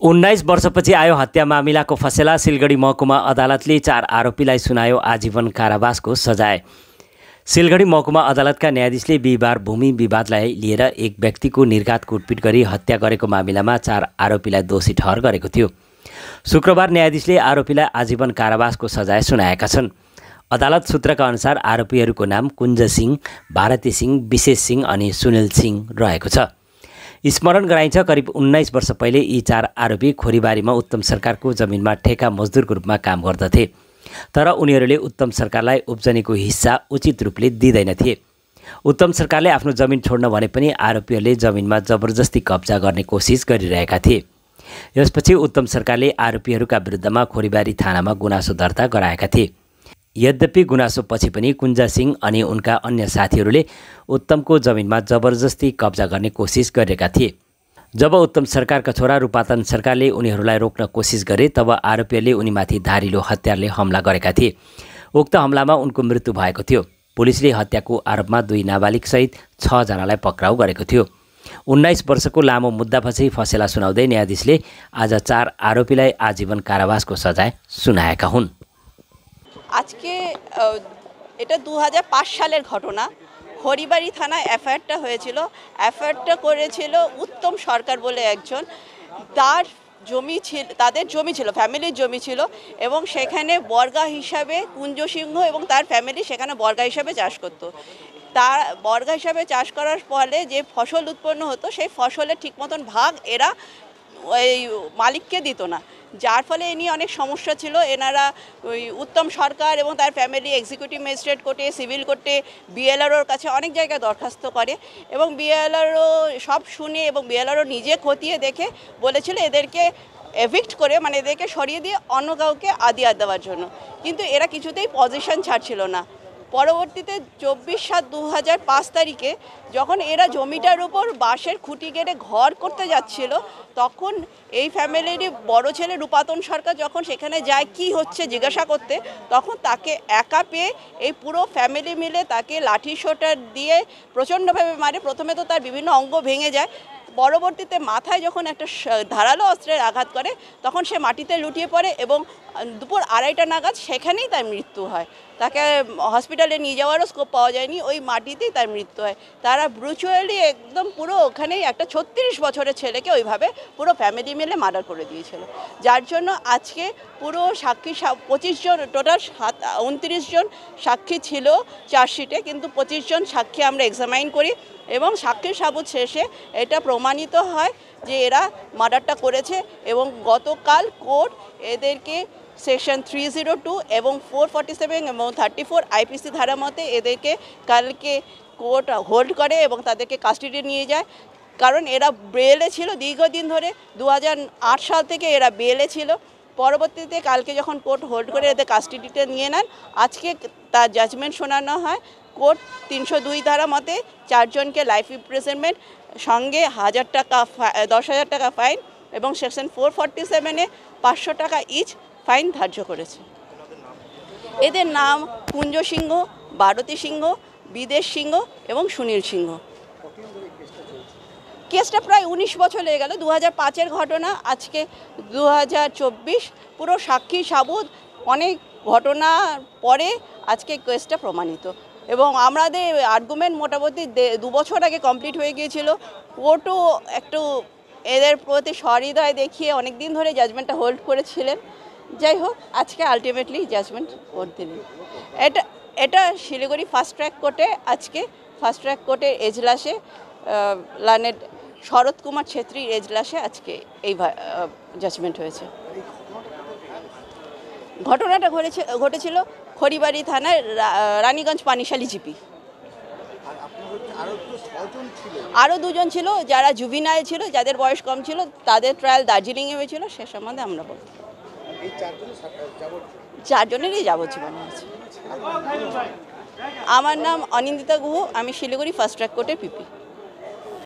19 वर्षपछि आयो हत्या मामिलाको फसेला। सिलगढी महकुमा अदालतले 4 आरोपीलाई सुनायो आजीवन कारावासको सजाय। सिलगढी महकुमा अदालतका न्यायाधीशले बिहिबार भूमि विवादलाई लिएर एक व्यक्तिको निर्घात कुटपिट गरी हत्या गरेको मामिलामा 4 आरोपीलाई दोषी ठहर गरेको थियो। शुक्रबार न्यायाधीशले आरोपीलाई आजीवन कारावासको सजाय सुनाएका छन्। अदालत सूत्रका अनुसार आरोपीहरूको नाम कुञ्ज सिंह, भारती सिंह, विशेष सिंह अनि सुनिल सिंह रहेको छ। स्मरण गराइन्छ, करिब 19 वर्ष पहिले यी 4 आरोपी खोरीबारीमा उत्तम सरकारको जमिनमा ठेका मजदुरको रूपमा काम गर्दथे। तर उनीहरूले उत्तम सरकारलाई उब्जनीको हिस्सा उचित रूपले दिँदैनथे। उत्तम सरकारले आफ्नो जमिन छोड्न भने पनि आरोपीहरूले जमिनमा जबरजस्ती कब्जा गर्ने कोसिस गरिरहेका थिए। यसपछि उत्तम सरकारले आरोपीहरूका विरुद्धमा खोरीबारी थानामा गुनासो दर्ता गराएका थिए। यद्यपि गुनासोपछि पनि कुञ्ज सिंह अनि उनका अन्य साथीहरूले उत्तमको जमिनमा जबरजस्ती कब्जा गर्ने कोसिस गरेका थिए। जब उत्तम सरकारका छोरा रूपातन सरकारले उनीहरूलाई रोक्न कोसिस गरे, तब आरोपीहरूले उनीमाथि धारिलो हतियारले हमला गरेका थिए। उक्त हमलामा उनको मृत्यु भएको थियो। पुलिसले हत्याको आरोपमा 2 नाबालिगसहित 6 जनालाई पक्राउ गरेको थियो। 19 वर्षको लामो मुद्दापछि फसेला सुनाउँदै न्यायाधीशले आज 4 आरोपीलाई आजीवन कारावासको सजाय सुनाएका हुन्। আজকে এটা 2005 সালের ঘটনা। খড়িবাড়ি থানায় এফআইআরটা হয়েছিল। এফআইআরটা করেছিল উত্তম সরকার বলে একজন। তার জমি ছিল, তাদের জমি ছিল, ফ্যামিলির জমি ছিল এবং সেখানে বর্গা হিসাবে কুঞ্জ সিংহ এবং তার ফ্যামিলি সেখানে বর্গা হিসাবে চাষ করত। তার বর্গা হিসাবে চাষ করার ফলে যে ফসল উৎপন্ন হতো সেই ফসলের ঠিক মতন ভাগ এরা ওই মালিককে দিত না, যার ফলে এ নিয়ে অনেক সমস্যা ছিল। এনারা ওই উত্তম সরকার এবং তার ফ্যামিলি এক্সিকিউটিভ ম্যাজিস্ট্রেট কোর্টে, সিভিল কোর্টে, বিএলআরওর কাছে অনেক জায়গায় দরখাস্ত করে এবং বিএলআরও সব শুনে এবং বিএলআরও নিজে খতিয়ে দেখে বলেছিল এদেরকে এভিক্ট করে, মানে এদেরকে সরিয়ে দিয়ে অন্য কাউকে আদিয়াত দেওয়ার জন্য। কিন্তু এরা কিছুতেই পজিশন ছাড়ছিল না। পরবর্তীতে 24/7/2005 তারিখে যখন এরা জমিটার উপর বাঁশের খুঁটি কেটে ঘর করতে যাচ্ছিল, তখন এই ফ্যামিলিরই বড় ছেলে রূপাতন সরকার যখন সেখানে যায় কি হচ্ছে জিজ্ঞাসা করতে, তখন তাকে একা পেয়ে এই পুরো ফ্যামিলি মিলে তাকে লাঠি সোঁটা দিয়ে প্রচণ্ডভাবে মারে। প্রথমে তো তার বিভিন্ন অঙ্গ ভেঙে যায়, পরবর্তীতে মাথায় যখন একটা ধারালো অস্ত্রের আঘাত করে তখন সে মাটিতে লুটিয়ে পড়ে এবং দুপুর 2:30টা নাগাদ সেখানেই তার মৃত্যু হয়। তাকে হসপিটালে নিয়ে যাওয়ারও স্কোপ পাওয়া যায়নি, ওই মাটিতেই তার মৃত্যু হয়। তারা ব্রুচুয়ালি একদম পুরো ওখানেই একটা 36 বছরের ছেলেকে ওইভাবে পুরো ফ্যামিলি মিলে মার্ডার করে দিয়েছিল, যার জন্য আজকে পুরো সাক্ষী 25 জন, টোটাল 29 জন সাক্ষী ছিল চার্জশিটে, কিন্তু 25 জন সাক্ষী আমরা এক্সামাইন করি এবং সাক্ষীর সাবুত শেষে এটা প্রমাণিত হয় যে এরা মার্ডারটা করেছে। এবং গতকাল কোর্ট এদেরকে সেকশন 302 এবং 447 এবং 34 আইপিসি ধারা মতে এদেরকে কালকে কোর্ট হোল্ড করে এবং তাদেরকে কাস্টাডি নিয়ে যায়। কারণ এরা বেলে ছিল দীর্ঘদিন ধরে, 2008 সাল থেকে এরা বেলে ছিল। পরবর্তীতে কালকে যখন কোর্ট হোল্ড করে এদের কাস্টাডিতে নিয়ে নেন, আজকে তার জাজমেন্ট শোনানো হয়। কোর্ট 302 ধারা মতে 4 জনকে লাইফ ইমপ্রিজনমেন্ট সঙ্গে 10,000 টাকা ফাইন এবং সেকশন 447-এ 500 টাকা ইচ ফাইন ধার্য করেছে। এদের নাম কুঞ্জ সিংহ, ভারতী সিংহ, বিদেশ সিংহ এবং সুনীল সিংহ। কেসটা প্রায় 19 বছর লেগে গেল। 2005-এর ঘটনা, আজকে 2024, পুরো সাক্ষী সাবুত অনেক ঘটনা পরে আজকে কেসটা প্রমাণিত এবং আমাদের আর্গুমেন্ট মোটামুটি 2 বছর আগে কমপ্লিট হয়ে গিয়েছিল। কোর্টও একটু এদের প্রতি সহৃদয় দেখিয়ে অনেক দিন ধরে জাজমেন্টটা হোল্ড করেছিলেন। যাই হোক, আজকে আলটিমেটলি জাজমেন্ট কোর্ট দিলেন। এটা শিলিগুড়ি ফার্স্ট ট্র্যাক কোর্টে, আজকে ফার্স্ট ট্র্যাক কোর্টের এজলাসে লার্নেড শরৎ কুমার ছেত্রীর এজলাসে আজকে এই জাজমেন্ট হয়েছে। ঘটনাটা ঘটেছিল খড়িবাড়ি থানার রানীগঞ্জ পানিশালী জিপি। আরও 2 জন ছিল যারা জুভিনাইল ছিল, যাদের বয়স কম ছিল, তাদের ট্রায়াল দার্জিলিংয়ে হয়েছিল। সে সম্বন্ধে আমরা বলতে 4 জনেরই যাবজ্জীবন হয়েছে। আমার নাম অনিন্দিতা গুহ, আমি শিলিগুড়ি ফার্স্ট ট্র্যাক কোর্টের পিপি।